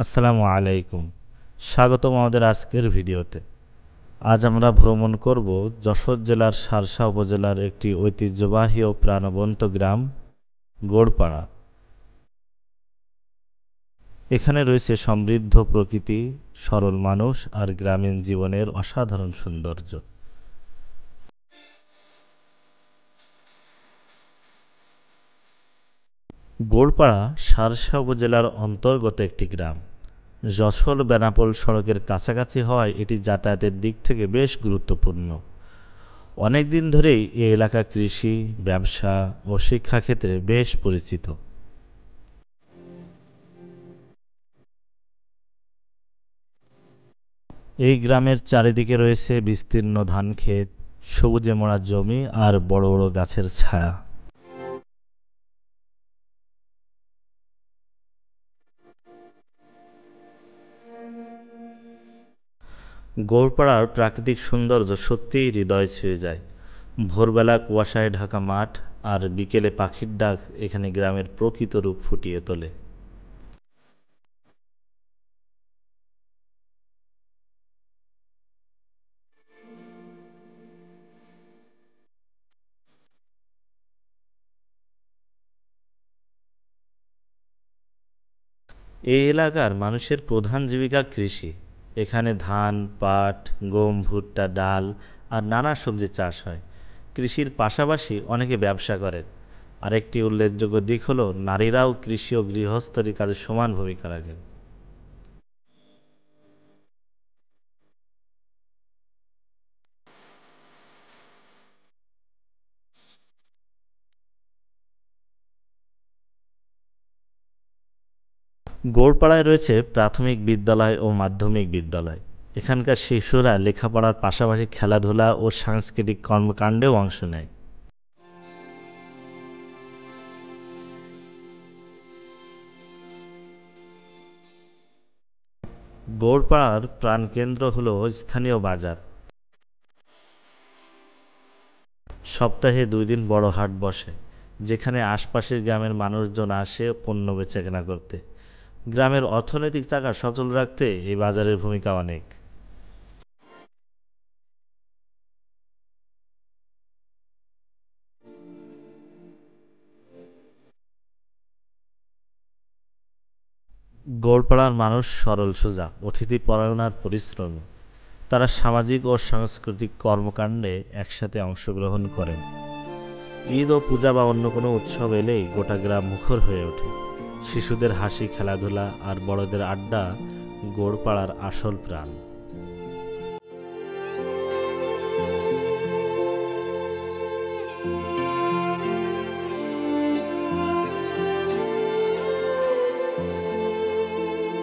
আসসালামু আলাইকুম। স্বাগতম আমাদের আজকের ভিডিওতে। আজ আমরা ভ্রমণ করব যশোর জেলার শার্শা উপজেলার একটি ঐতিহ্যবাহী ও প্রাণবন্ত গ্রাম গোড়পাড়া। এখানে রয়েছে সমৃদ্ধ প্রকৃতি, সরল মানুষ আর গ্রামীণ জীবনের অসাধারণ সৌন্দর্য। গোড়পাড়া শার্শা উপজেলার অন্তর্গত একটি গ্রাম। যশোর বেনাপোল সড়কের কাছাকাছি হওয়ায় এটি যাতায়াতের দিক থেকে বেশ গুরুত্বপূর্ণ। অনেক দিন ধরেই এই এলাকা কৃষি, ব্যবসা ও শিক্ষাক্ষেত্রে বেশ পরিচিত। এই গ্রামের চারিদিকে রয়েছে বিস্তীর্ণ ধানক্ষেত, সবুজে মোড়া জমি আর বড় বড় গাছের ছায়া। গোড়পাড়ার প্রাকৃতিক সৌন্দর্য সত্যিই হৃদয় ছুঁয়ে যায়। ভোরবেলা কুয়াশায় ঢাকা মাঠ আর বিকেলে পাখির ডাক এখানে গ্রামের প্রকৃত রূপ ফুটিয়ে তোলে। এই এলাকার মানুষের প্রধান জীবিকা কৃষি। এখানে ধান, পাট, গম, ভুট্টা, ডাল আর নানা সবজি চাষ হয়। কৃষির পাশাপাশি অনেকে ব্যবসা করেন। আরেকটি উল্লেখযোগ্য দিক হলো নারীরাও কৃষি ও গৃহস্থলী কাজে সমান ভূমিকা রাখেন। গোড়পাড়ায় রয়েছে প্রাথমিক বিদ্যালয় ও মাধ্যমিক বিদ্যালয়। এখানকার শিশুরা লেখাপড়ার পাশাপাশি খেলাধুলা ও সাংস্কৃতিক কর্মকাণ্ডেও অংশ নেয়। গোড়পাড়ার প্রাণকেন্দ্র হলো স্থানীয় বাজার। সপ্তাহে ২ দিন বড় হাট বসে, যেখানে আশপাশের গ্রামের মানুষজন আসে পণ্য বেচাকেনা করতে। গ্রামের অর্থনৈতিক চাকা সচল রাখতে এই বাজারের ভূমিকা অনেক। গোড়পাড়ার মানুষ সরল সোজা, অতিথিপরায়ণ আর পরিশ্রমী। তারা সামাজিক ও সাংস্কৃতিক কর্মকাণ্ডে একসাথে অংশগ্রহণ করেন। ঈদ ও পূজা বা অন্য কোনো উৎসব এলেই গোটা গ্রাম মুখর হয়ে ওঠে। শিশুদের হাসি, খেলাধুলা আর বড়দের আড্ডা গোড়পাড়ার আসল প্রাণ।